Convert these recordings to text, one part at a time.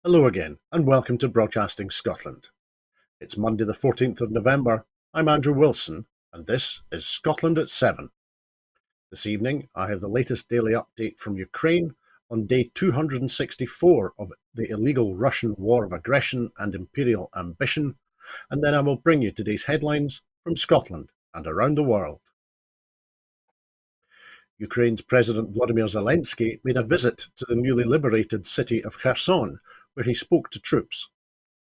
Hello again, and welcome to Broadcasting Scotland. It's Monday the 14th of November. I'm Andrew Wilson, and this is Scotland at 7. This evening, I have the latest daily update from Ukraine on day 264 of the illegal Russian war of aggression and imperial ambition, and then I will bring you today's headlines from Scotland and around the world. Ukraine's President Volodymyr Zelensky made a visit to the newly liberated city of Kherson, where he spoke to troops.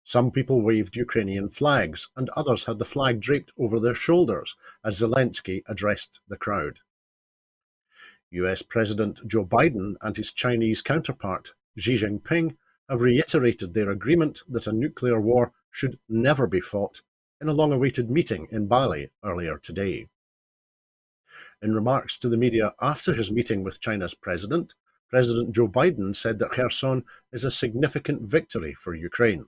Some people waved Ukrainian flags, and others had the flag draped over their shoulders as Zelensky addressed the crowd. US President Joe Biden and his Chinese counterpart, Xi Jinping, have reiterated their agreement that a nuclear war should never be fought in a long-awaited meeting in Bali earlier today. In remarks to the media after his meeting with China's President Joe Biden said that Kherson is a significant victory for Ukraine.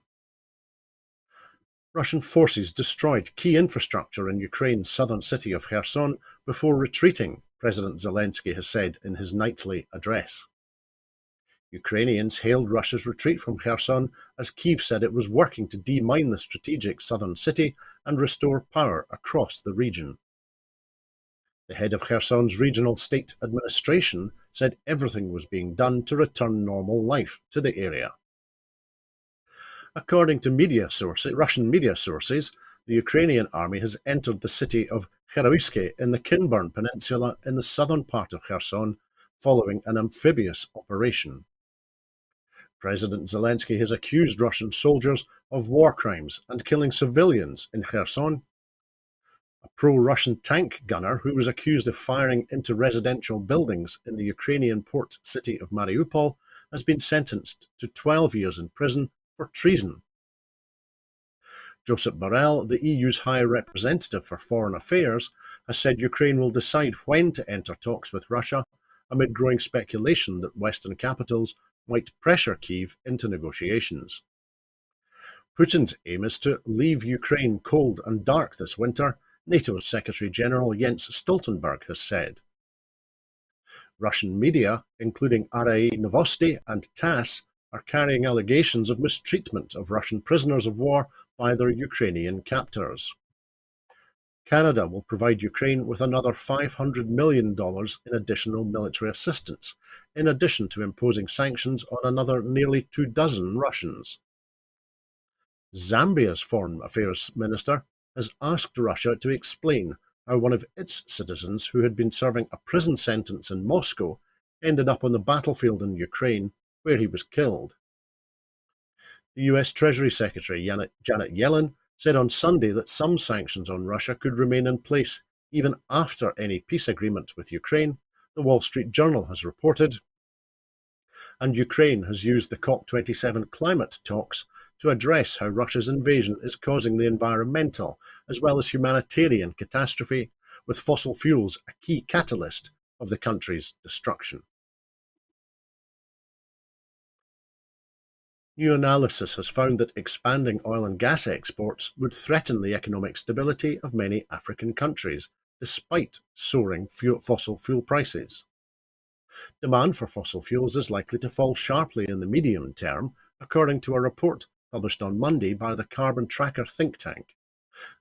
Russian forces destroyed key infrastructure in Ukraine's southern city of Kherson before retreating, President Zelensky has said in his nightly address. Ukrainians hailed Russia's retreat from Kherson as Kyiv said it was working to demine the strategic southern city and restore power across the region. The head of Kherson's regional state administration said everything was being done to return normal life to the area. According to Russian media sources, the Ukrainian army has entered the city of Khyrovsk in the Kinburn Peninsula in the southern part of Kherson following an amphibious operation. President Zelensky has accused Russian soldiers of war crimes and killing civilians in Kherson. A pro-Russian tank gunner who was accused of firing into residential buildings in the Ukrainian port city of Mariupol has been sentenced to 12 years in prison for treason. Josep Borrell, the EU's High Representative for Foreign Affairs, has said Ukraine will decide when to enter talks with Russia, amid growing speculation that Western capitals might pressure Kyiv into negotiations. Putin's aim is to leave Ukraine cold and dark this winter, NATO's Secretary-General Jens Stoltenberg has said. Russian media, including RIA Novosti and TASS, are carrying allegations of mistreatment of Russian prisoners of war by their Ukrainian captors. Canada will provide Ukraine with another $500 million in additional military assistance, in addition to imposing sanctions on another nearly 24 Russians. Zambia's Foreign Affairs Minister has asked Russia to explain how one of its citizens who had been serving a prison sentence in Moscow ended up on the battlefield in Ukraine, where he was killed. The US Treasury Secretary Janet Yellen said on Sunday that some sanctions on Russia could remain in place even after any peace agreement with Ukraine, the Wall Street Journal has reported. And Ukraine has used the COP27 climate talks to address how Russia's invasion is causing the environmental as well as humanitarian catastrophe, with fossil fuels a key catalyst of the country's destruction. New analysis has found that expanding oil and gas exports would threaten the economic stability of many African countries, despite soaring fossil fuel prices. Demand for fossil fuels is likely to fall sharply in the medium term, according to a report published on Monday by the Carbon Tracker think tank.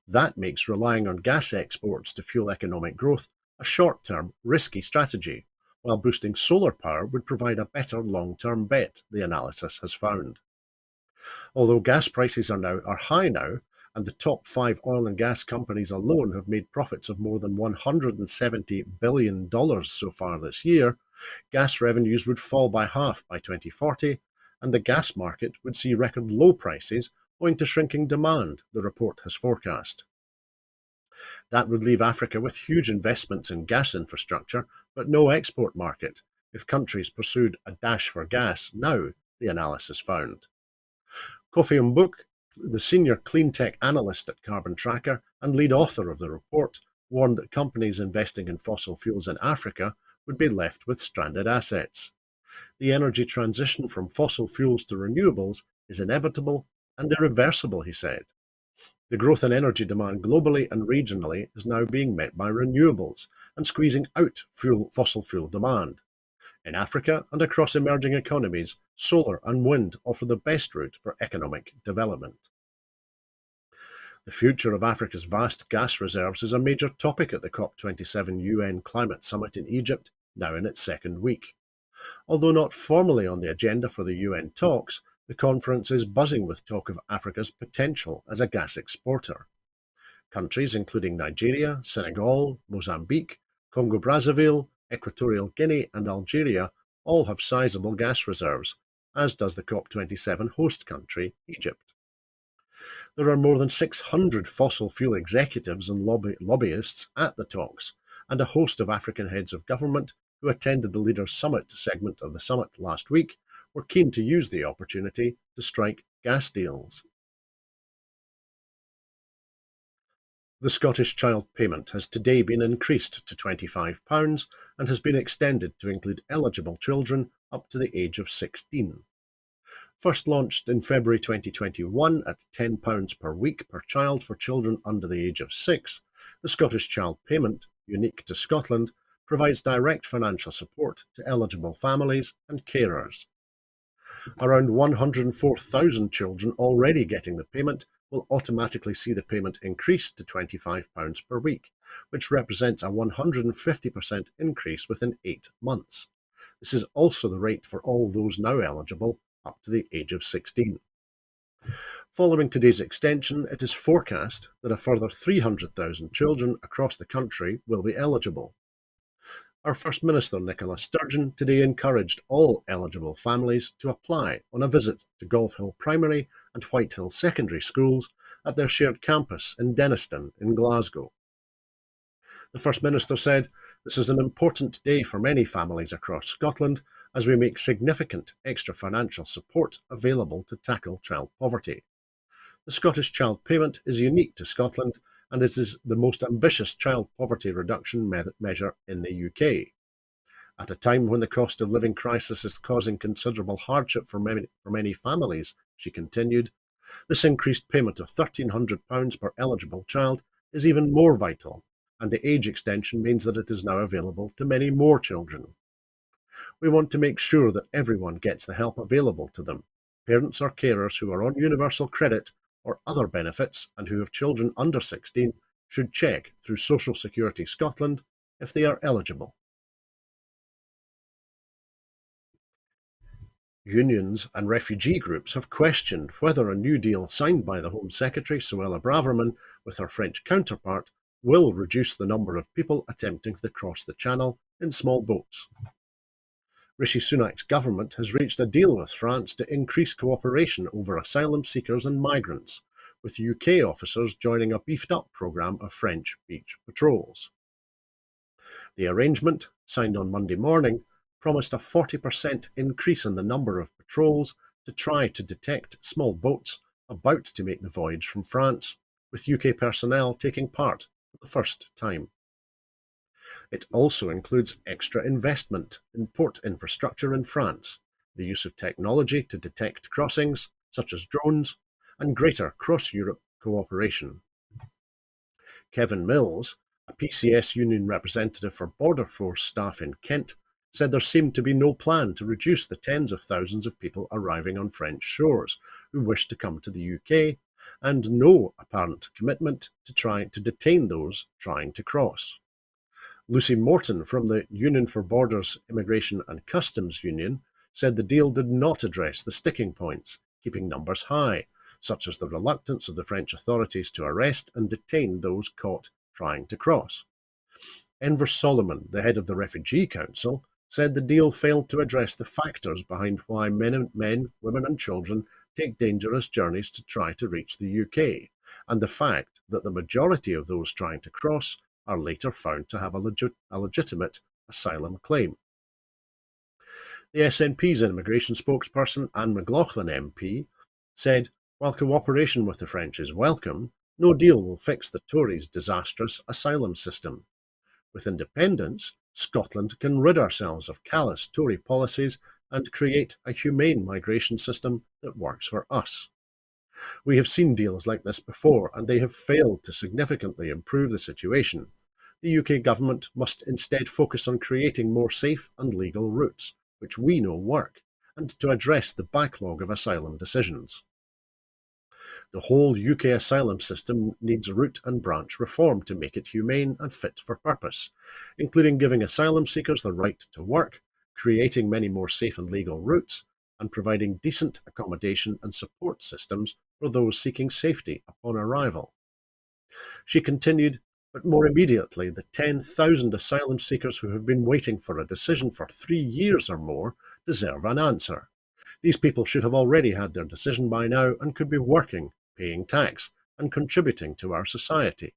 That makes relying on gas exports to fuel economic growth a short-term, risky strategy, while boosting solar power would provide a better long-term bet, the analysis has found. Although gas prices are high now, and the top 5 oil and gas companies alone have made profits of more than $170 billion so far this year, gas revenues would fall by half by 2040, and the gas market would see record low prices owing to shrinking demand, the report has forecast. That would leave Africa with huge investments in gas infrastructure, but no export market, if countries pursued a dash for gas now, the analysis found. Kofi Mbuk, the senior clean tech analyst at Carbon Tracker and lead author of the report, warned that companies investing in fossil fuels in Africa would be left with stranded assets. The energy transition from fossil fuels to renewables is inevitable and irreversible, he said. The growth in energy demand globally and regionally is now being met by renewables and squeezing out fossil fuel demand. In Africa and across emerging economies, solar and wind offer the best route for economic development. The future of Africa's vast gas reserves is a major topic at the COP27 UN Climate Summit in Egypt, now in its second week. Although not formally on the agenda for the UN talks, the conference is buzzing with talk of Africa's potential as a gas exporter. Countries including Nigeria, Senegal, Mozambique, Congo-Brazzaville, Equatorial Guinea and Algeria all have sizable gas reserves, as does the COP27 host country, Egypt. There are more than 600 fossil fuel executives and lobbyists at the talks, and a host of African heads of government who attended the Leaders' Summit segment of the summit last week were keen to use the opportunity to strike gas deals. The Scottish Child Payment has today been increased to £25 and has been extended to include eligible children up to the age of 16. First launched in February 2021 at £10 per week per child for children under the age of 6, the Scottish Child Payment, unique to Scotland, provides direct financial support to eligible families and carers. Around 104,000 children already getting the payment will automatically see the payment increase to £25 per week, which represents a 150% increase within 8 months. This is also the rate for all those now eligible up to the age of 16. Following today's extension, it is forecast that a further 300,000 children across the country will be eligible. Our First Minister Nicola Sturgeon today encouraged all eligible families to apply on a visit to Golfhill Primary and Whitehill Secondary Schools at their shared campus in Denniston in Glasgow. The First Minister said, "This is an important day for many families across Scotland as we make significant extra financial support available to tackle child poverty. The Scottish Child Payment is unique to Scotland and it is the most ambitious child poverty reduction measure in the UK. At a time when the cost of living crisis is causing considerable hardship for many families," she continued, "this increased payment of £1,300 per eligible child is even more vital, and the age extension means that it is now available to many more children. We want to make sure that everyone gets the help available to them. Parents or carers who are on universal credit or other benefits and who have children under 16 should check through Social Security Scotland if they are eligible." Unions and refugee groups have questioned whether a new deal signed by the Home Secretary Suella Braverman with her French counterpart will reduce the number of people attempting to cross the Channel in small boats. Rishi Sunak's government has reached a deal with France to increase cooperation over asylum seekers and migrants, with UK officers joining a beefed-up programme of French beach patrols. The arrangement, signed on Monday morning, promised a 40% increase in the number of patrols to try to detect small boats about to make the voyage from France, with UK personnel taking part for the first time. It also includes extra investment in port infrastructure in France, the use of technology to detect crossings, such as drones, and greater cross-Europe cooperation. Kevin Mills, a PCS union representative for Border Force staff in Kent, said there seemed to be no plan to reduce the tens of thousands of people arriving on French shores who wish to come to the UK, and no apparent commitment to try to detain those trying to cross. Lucy Morton from the Union for Borders, Immigration and Customs Union said the deal did not address the sticking points, keeping numbers high, such as the reluctance of the French authorities to arrest and detain those caught trying to cross. Enver Solomon, the head of the Refugee Council, said the deal failed to address the factors behind why men, women and children take dangerous journeys to try to reach the UK, and the fact that the majority of those trying to cross are later found to have a legitimate asylum claim. The SNP's immigration spokesperson, Anne McLaughlin MP, said, "While cooperation with the French is welcome, no deal will fix the Tories' disastrous asylum system. With independence, Scotland can rid ourselves of callous Tory policies and create a humane migration system that works for us. We have seen deals like this before, and they have failed to significantly improve the situation. The UK government must instead focus on creating more safe and legal routes, which we know work, and to address the backlog of asylum decisions. The whole UK asylum system needs root and branch reform to make it humane and fit for purpose, including giving asylum seekers the right to work, creating many more safe and legal routes, and providing decent accommodation and support systems for those seeking safety upon arrival. She continued, but more immediately, the 10,000 asylum seekers who have been waiting for a decision for 3 years or more deserve an answer. These people should have already had their decision by now and could be working, paying tax, and contributing to our society.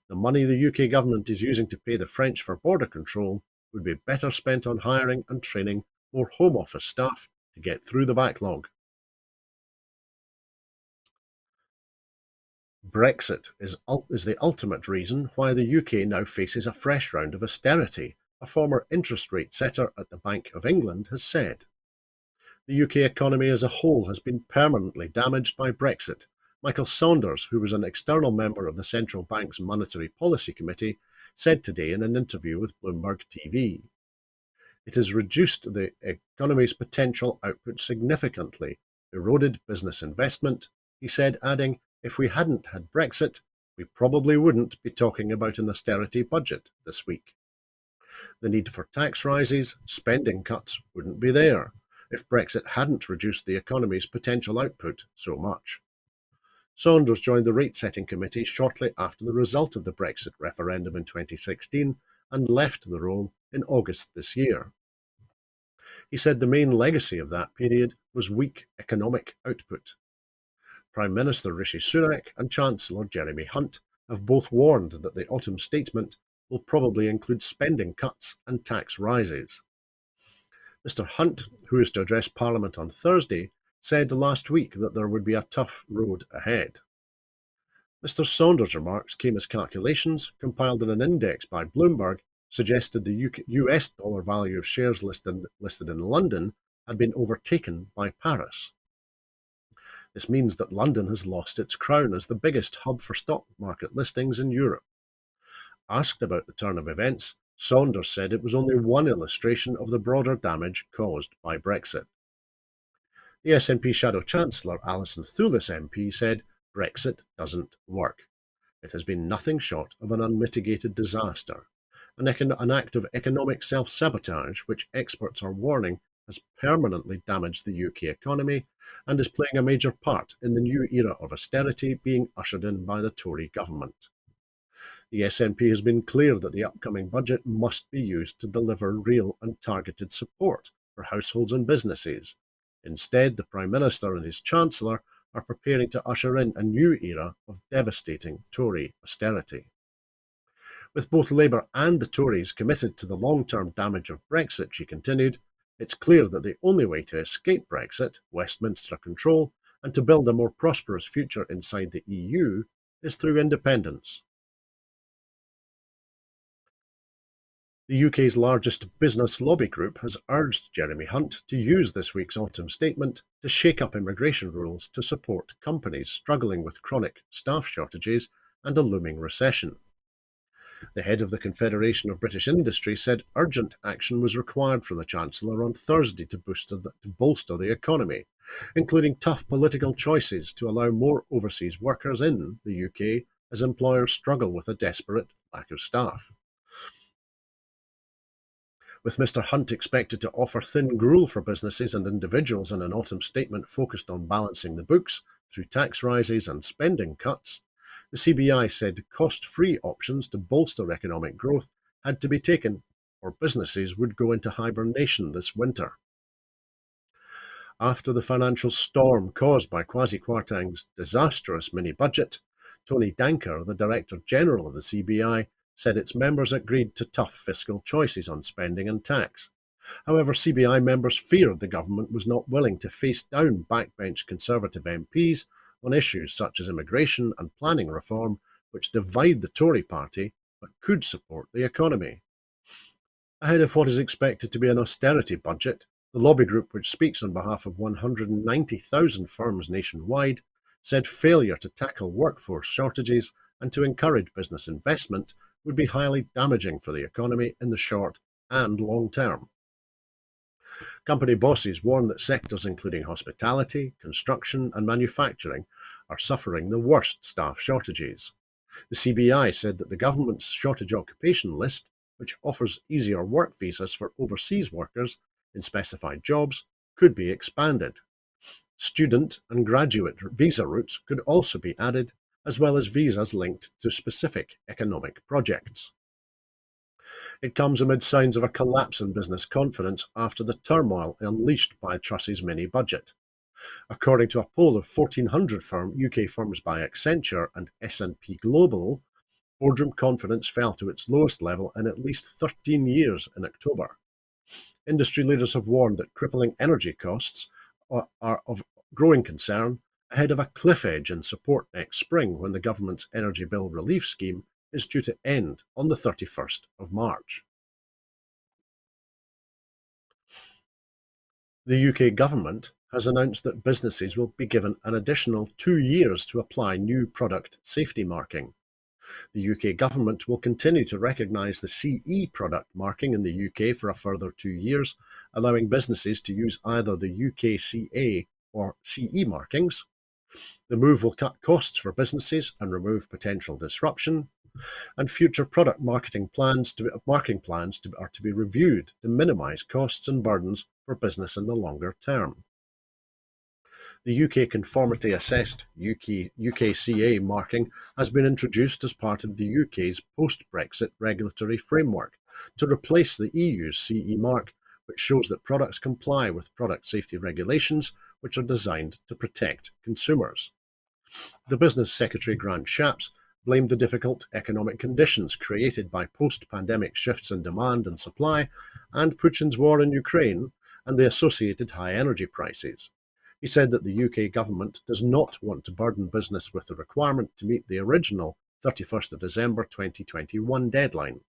The money the UK government is using to pay the French for border control would be better spent on hiring and training more Home Office staff to get through the backlog. Brexit is the ultimate reason why the UK now faces a fresh round of austerity, a former interest rate setter at the Bank of England has said. The UK economy as a whole has been permanently damaged by Brexit. Michael Saunders, who was an external member of the Central Bank's Monetary Policy Committee, said today in an interview with Bloomberg TV. It has reduced the economy's potential output significantly, eroded business investment, he said, adding, if we hadn't had Brexit, we probably wouldn't be talking about an austerity budget this week. The need for tax rises, spending cuts wouldn't be there if Brexit hadn't reduced the economy's potential output so much. Saunders joined the rate-setting committee shortly after the result of the Brexit referendum in 2016 and left the role in August this year. He said the main legacy of that period was weak economic output. Prime Minister Rishi Sunak and Chancellor Jeremy Hunt have both warned that the autumn statement will probably include spending cuts and tax rises. Mr Hunt, who is to address Parliament on Thursday, said last week that there would be a tough road ahead. Mr Saunders' remarks came as calculations, compiled in an index by Bloomberg, suggested the US dollar value of shares listed in London had been overtaken by Paris. This means that London has lost its crown as the biggest hub for stock market listings in Europe. Asked about the turn of events, Saunders said it was only one illustration of the broader damage caused by Brexit. The SNP Shadow Chancellor Alison Thewlis MP said Brexit doesn't work. It has been nothing short of an unmitigated disaster, an act of economic self-sabotage which experts are warning has permanently damaged the UK economy and is playing a major part in the new era of austerity being ushered in by the Tory government. The SNP has been clear that the upcoming budget must be used to deliver real and targeted support for households and businesses. Instead, the Prime Minister and his Chancellor are preparing to usher in a new era of devastating Tory austerity. With both Labour and the Tories committed to the long-term damage of Brexit, she continued, it's clear that the only way to escape Brexit, Westminster control, and to build a more prosperous future inside the EU is through independence. The UK's largest business lobby group has urged Jeremy Hunt to use this week's autumn statement to shake up immigration rules to support companies struggling with chronic staff shortages and a looming recession. The head of the Confederation of British Industry said urgent action was required from the Chancellor on Thursday to bolster the economy, including tough political choices to allow more overseas workers in the UK as employers struggle with a desperate lack of staff. With Mr Hunt expected to offer thin gruel for businesses and individuals in an autumn statement focused on balancing the books through tax rises and spending cuts, the CBI said cost-free options to bolster economic growth had to be taken or businesses would go into hibernation this winter. After the financial storm caused by Kwasi Kwarteng's disastrous mini-budget, Tony Danker, the Director General of the CBI, said its members agreed to tough fiscal choices on spending and tax. However, CBI members feared the government was not willing to face down backbench Conservative MPs on issues such as immigration and planning reform, which divide the Tory party but could support the economy. Ahead of what is expected to be an austerity budget, the lobby group, which speaks on behalf of 190,000 firms nationwide, said failure to tackle workforce shortages and to encourage business investment would be highly damaging for the economy in the short and long term. Company bosses warn that sectors including hospitality, construction, and manufacturing are suffering the worst staff shortages. The CBI said that the government's shortage occupation list, which offers easier work visas for overseas workers in specified jobs, could be expanded. Student and graduate visa routes could also be added, as well as visas linked to specific economic projects. It comes amid signs of a collapse in business confidence after the turmoil unleashed by Truss's mini budget. According to a poll of 1,400 UK firms by Accenture and S&P Global, boardroom confidence fell to its lowest level in at least 13 years in October. Industry leaders have warned that crippling energy costs are of growing concern ahead of a cliff edge in support next spring when the government's energy bill relief scheme is due to end on the 31st of March. The UK government has announced that businesses will be given an additional 2 years to apply new product safety marking. The UK government will continue to recognise the CE product marking in the UK for a further 2 years, allowing businesses to use either the UKCA or CE markings. The move will cut costs for businesses and remove potential disruption, and future product marking plans are to be reviewed to minimise costs and burdens for business in the longer term. The UK conformity assessed UKCA marking has been introduced as part of the UK's post-Brexit regulatory framework to replace the EU's CE mark, which shows that products comply with product safety regulations which are designed to protect consumers. The Business Secretary Grant Shapps blamed the difficult economic conditions created by post-pandemic shifts in demand and supply and Putin's war in Ukraine and the associated high energy prices. He said that the UK government does not want to burden business with the requirement to meet the original 31st of December 2021 deadline.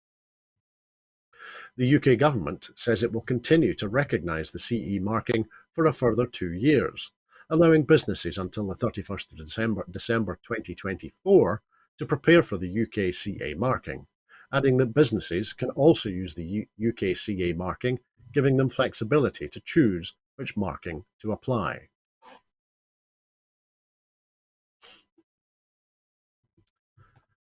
The UK government says it will continue to recognise the CE marking for a further 2 years, allowing businesses until the 31st of December 2024 to prepare for the UKCA marking, adding that businesses can also use the UKCA marking, giving them flexibility to choose which marking to apply.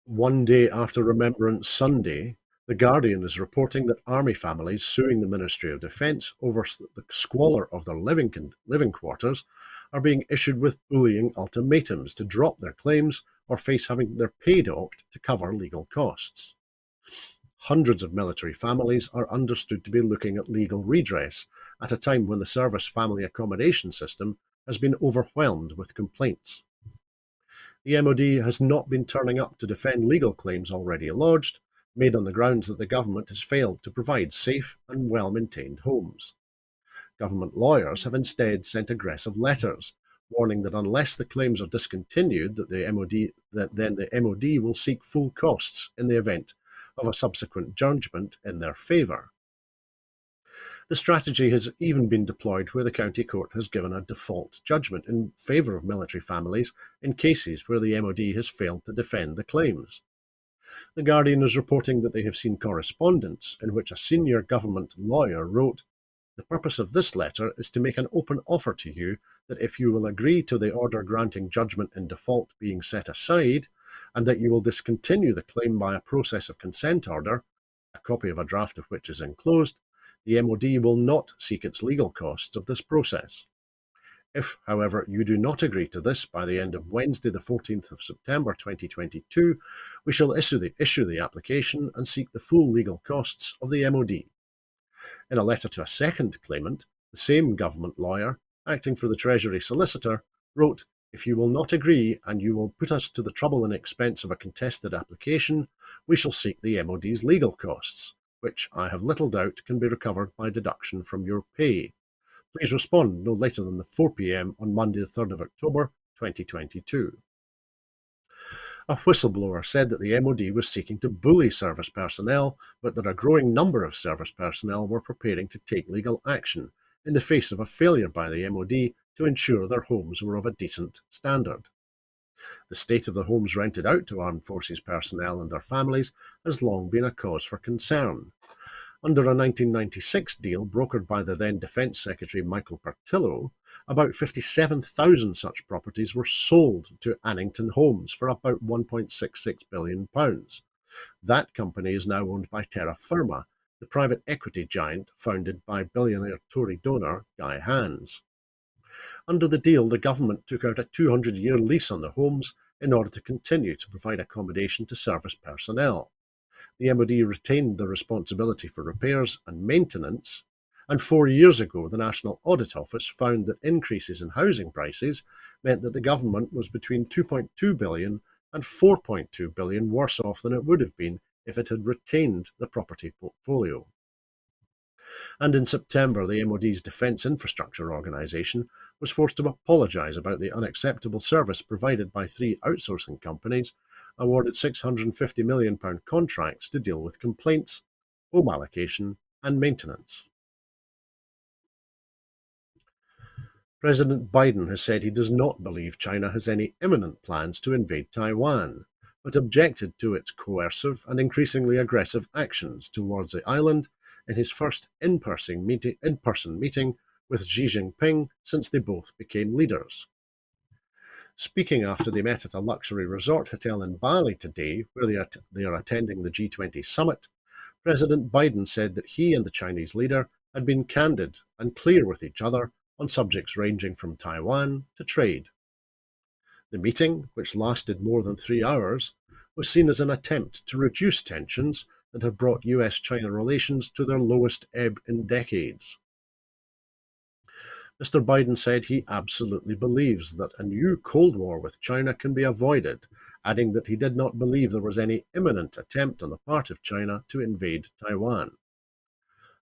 One day after Remembrance Sunday, The Guardian is reporting that army families suing the Ministry of Defence over the squalor of their living quarters are being issued with bullying ultimatums to drop their claims or face having their pay docked to cover legal costs. Hundreds of military families are understood to be looking at legal redress at a time when the service family accommodation system has been overwhelmed with complaints. The MOD has not been turning up to defend legal claims already lodged, made on the grounds that the government has failed to provide safe and well-maintained homes. Government lawyers have instead sent aggressive letters, warning that unless the claims are discontinued, then the MOD will seek full costs in the event of a subsequent judgment in their favour. The strategy has even been deployed where the county court has given a default judgment in favour of military families in cases where the MOD has failed to defend the claims. The Guardian is reporting that they have seen correspondence in which a senior government lawyer wrote, "The purpose of this letter is to make an open offer to you that if you will agree to the order granting judgment in default being set aside, and that you will discontinue the claim by a process of consent order, a copy of a draft of which is enclosed, the MOD will not seek its legal costs of this process. If, however, you do not agree to this by the end of Wednesday the 14th of September 2022, we shall issue the application and seek the full legal costs of the MOD." In a letter to a second claimant, the same government lawyer, acting for the Treasury solicitor, wrote, "If you will not agree and you will put us to the trouble and expense of a contested application, we shall seek the MOD's legal costs, which I have little doubt can be recovered by deduction from your pay. Please respond no later than 4 p.m. on Monday the 3rd of October 2022. A whistleblower said that the MOD was seeking to bully service personnel, but that a growing number of service personnel were preparing to take legal action in the face of a failure by the MOD to ensure their homes were of a decent standard. The state of the homes rented out to armed forces personnel and their families has long been a cause for concern. Under a 1996 deal brokered by the then Defence Secretary Michael Portillo, about 57,000 such properties were sold to Annington Homes for about £1.66 billion. That company is now owned by Terra Firma, the private equity giant founded by billionaire Tory donor Guy Hans. Under the deal, the government took out a 200-year lease on the homes in order to continue to provide accommodation to service personnel. The MOD retained the responsibility for repairs and maintenance, and 4 years ago the National Audit Office found that increases in housing prices meant that the government was between 2.2 billion and 4.2 billion worse off than it would have been if it had retained the property portfolio. And in September, the MOD's Defence Infrastructure Organisation was forced to apologise about the unacceptable service provided by 3 outsourcing companies awarded £650 million contracts to deal with complaints, home allocation and maintenance. President Biden has said he does not believe China has any imminent plans to invade Taiwan, but objected to its coercive and increasingly aggressive actions towards the island in his first in-person meeting with Xi Jinping since they both became leaders. Speaking after they met at a luxury resort hotel in Bali today, where they are attending the G20 summit, President Biden said that he and the Chinese leader had been candid and clear with each other on subjects ranging from Taiwan to trade. The meeting, which lasted more than 3 hours, was seen as an attempt to reduce tensions that have brought US-China relations to their lowest ebb in decades. Mr. Biden said he absolutely believes that a new Cold War with China can be avoided, adding that he did not believe there was any imminent attempt on the part of China to invade Taiwan.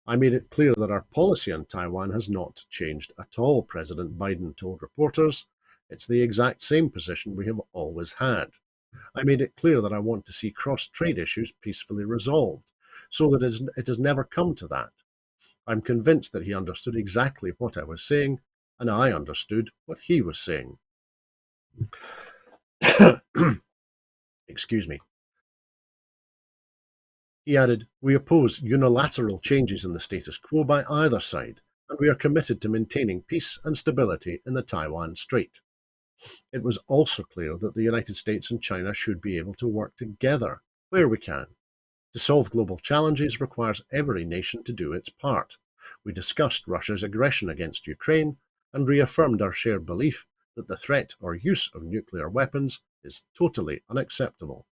I made it clear that our policy on Taiwan has not changed at all, President Biden told reporters. It's the exact same position we have always had. I made it clear that I want to see cross-trade issues peacefully resolved, so that it has never come to that. I'm convinced that he understood exactly what I was saying, and I understood what he was saying. Excuse me. He added, "We oppose unilateral changes in the status quo by either side, and we are committed to maintaining peace and stability in the Taiwan Strait." It was also clear that the United States and China should be able to work together where we can. To solve global challenges requires every nation to do its part. We discussed Russia's aggression against Ukraine and reaffirmed our shared belief that the threat or use of nuclear weapons is totally unacceptable.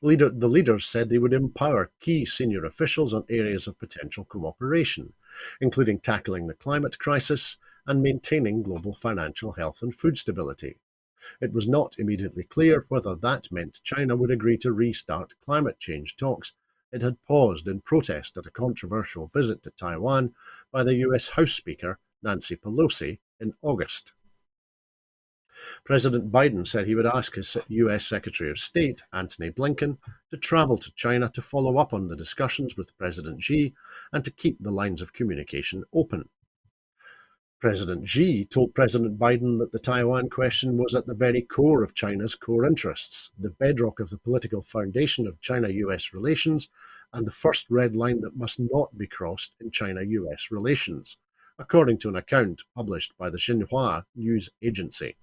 The leaders said they would empower key senior officials on areas of potential cooperation, including tackling the climate crisis and maintaining global financial health and food stability. It was not immediately clear whether that meant China would agree to restart climate change talks it had paused in protest at a controversial visit to Taiwan by the US House Speaker Nancy Pelosi in August. President Biden said he would ask his US Secretary of State, Antony Blinken, to travel to China to follow up on the discussions with President Xi and to keep the lines of communication open. President Xi told President Biden that the Taiwan question was at the very core of China's core interests, the bedrock of the political foundation of China-US relations, and the first red line that must not be crossed in China-US relations, according to an account published by the Xinhua news agency.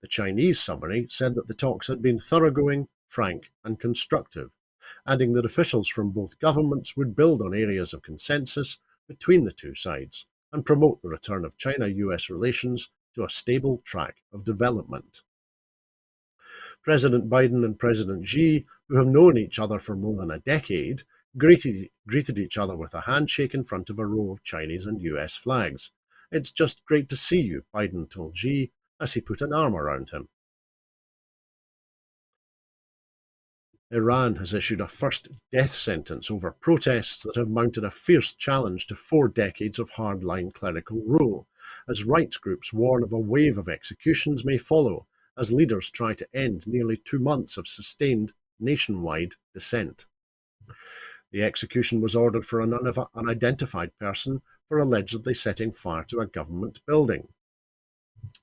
The Chinese summary said that the talks had been thoroughgoing, frank and constructive, adding that officials from both governments would build on areas of consensus between the two sides and promote the return of China-US relations to a stable track of development. President Biden and President Xi, who have known each other for more than a decade, greeted each other with a handshake in front of a row of Chinese and US flags. "It's just great to see you," Biden told Xi as he put an arm around him. Iran has issued a first death sentence over protests that have mounted a fierce challenge to 4 decades of hardline clerical rule, as rights groups warn of a wave of executions may follow as leaders try to end nearly 2 months of sustained nationwide dissent. The execution was ordered for an unidentified person for allegedly setting fire to a government building.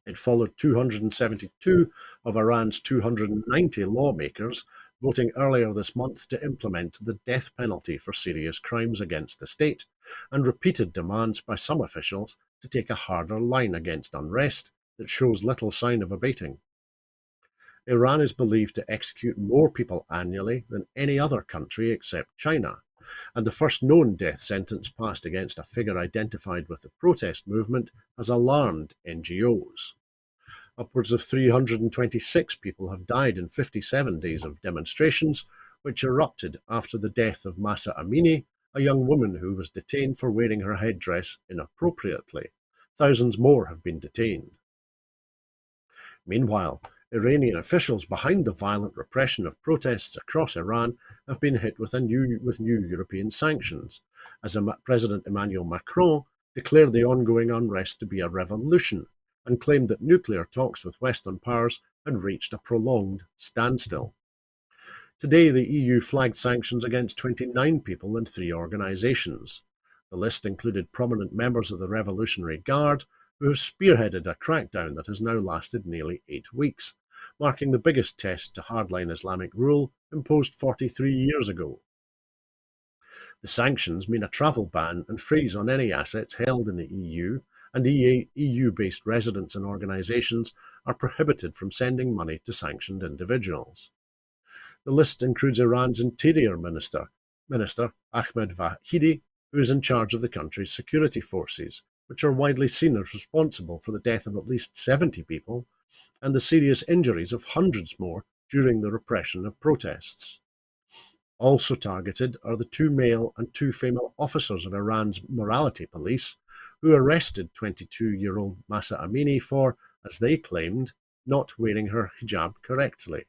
It followed 272 of Iran's 290 lawmakers voting earlier this month to implement the death penalty for serious crimes against the state, and repeated demands by some officials to take a harder line against unrest that shows little sign of abating. Iran is believed to execute more people annually than any other country except China, and the first known death sentence passed against a figure identified with the protest movement has alarmed NGOs. Upwards of 326 people have died in 57 days of demonstrations, which erupted after the death of Mahsa Amini, a young woman who was detained for wearing her headdress inappropriately. Thousands more have been detained. Meanwhile, Iranian officials behind the violent repression of protests across Iran have been hit with new European sanctions, as President Emmanuel Macron declared the ongoing unrest to be a revolution and claimed that nuclear talks with Western powers had reached a prolonged standstill. Today, the EU flagged sanctions against 29 people and 3 organisations. The list included prominent members of the Revolutionary Guard, who have spearheaded a crackdown that has now lasted nearly 8 weeks, marking the biggest test to hardline Islamic rule imposed 43 years ago. The sanctions mean a travel ban and freeze on any assets held in the EU, and EU-based residents and organisations are prohibited from sending money to sanctioned individuals. The list includes Iran's Interior Minister Ahmed Vahidi, who is in charge of the country's security forces, which are widely seen as responsible for the death of at least 70 people and the serious injuries of hundreds more during the repression of protests. Also targeted are the 2 male and 2 female officers of Iran's morality police, who arrested 22-year-old Mahsa Amini for, as they claimed, not wearing her hijab correctly.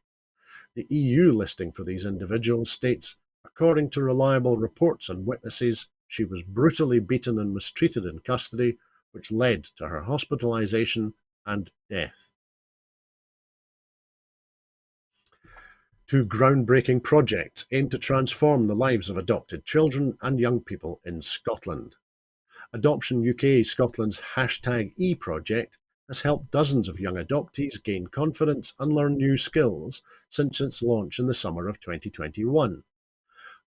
The EU listing for these individuals states, according to reliable reports and witnesses, she was brutally beaten and mistreated in custody, which led to her hospitalization and death. 2 groundbreaking projects aim to transform the lives of adopted children and young people in Scotland. Adoption UK Scotland's #E project has helped dozens of young adoptees gain confidence and learn new skills since its launch in the summer of 2021.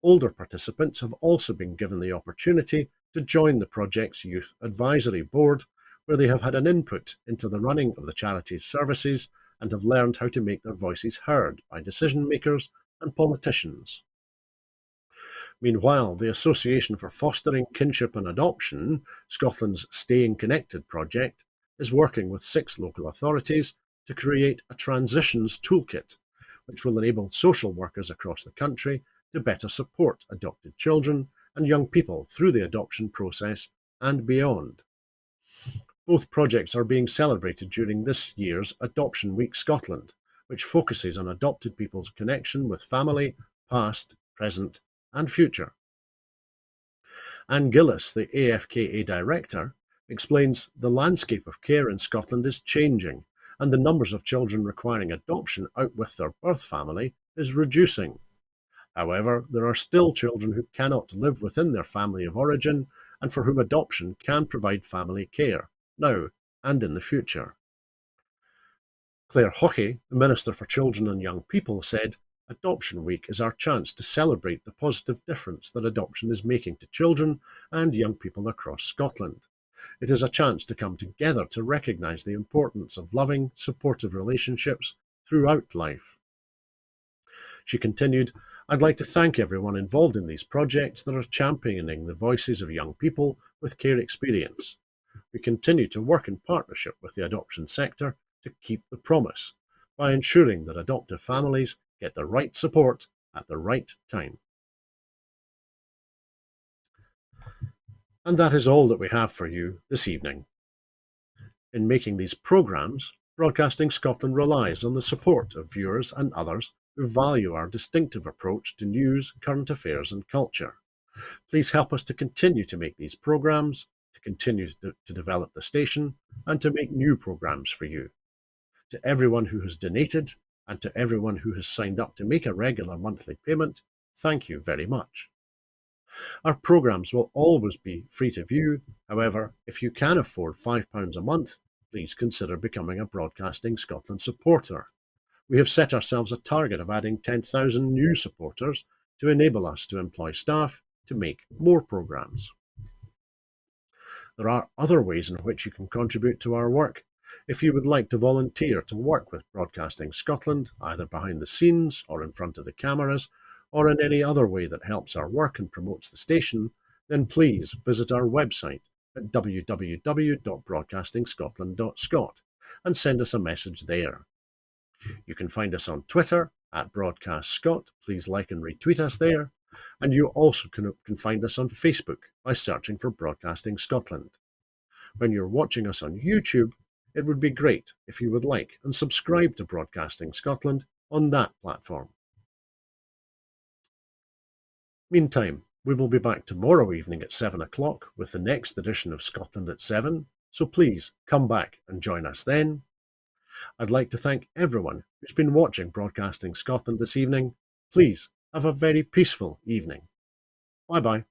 Older participants have also been given the opportunity to join the project's Youth Advisory Board, where they have had an input into the running of the charity's services and have learned how to make their voices heard by decision makers and politicians. Meanwhile, the Association for Fostering Kinship and Adoption, Scotland's Staying Connected project, is working with 6 local authorities to create a transitions toolkit, which will enable social workers across the country to better support adopted children and young people through the adoption process and beyond. Both projects are being celebrated during this year's Adoption Week Scotland, which focuses on adopted people's connection with family, past, present, and future. Anne Gillis, the AFKA director, explains the landscape of care in Scotland is changing, and the numbers of children requiring adoption out with their birth family is reducing. However, there are still children who cannot live within their family of origin and for whom adoption can provide family care, now and in the future. Claire Hockey, the Minister for Children and Young People, said, "Adoption Week is our chance to celebrate the positive difference that adoption is making to children and young people across Scotland. It is a chance to come together to recognise the importance of loving, supportive relationships throughout life." She continued, "I'd like to thank everyone involved in these projects that are championing the voices of young people with care experience. We continue to work in partnership with the adoption sector to keep the promise by ensuring that adoptive families get the right support at the right time." And that is all that we have for you this evening. In making these programmes, Broadcasting Scotland relies on the support of viewers and others who value our distinctive approach to news, current affairs and culture. Please help us to continue to make these programmes, to continue to develop the station, and to make new programmes for you. To everyone who has donated, and to everyone who has signed up to make a regular monthly payment, thank you very much. Our programmes will always be free to view. However, if you can afford £5 a month, please consider becoming a Broadcasting Scotland supporter. We have set ourselves a target of adding 10,000 new supporters to enable us to employ staff to make more programmes. There are other ways in which you can contribute to our work. If you would like to volunteer to work with Broadcasting Scotland, either behind the scenes or in front of the cameras, or in any other way that helps our work and promotes the station, then please visit our website at www.broadcastingscotland.scot and send us a message there. You can find us on Twitter at BroadcastScot. Please like and retweet us there. And you also can find us on Facebook by searching for Broadcasting Scotland. When you're watching us on YouTube, it would be great if you would like and subscribe to Broadcasting Scotland on that platform. Meantime, we will be back tomorrow evening at 7 o'clock with the next edition of Scotland at 7, so please come back and join us then. I'd like to thank everyone who's been watching Broadcasting Scotland this evening. Please have a very peaceful evening. Bye-bye.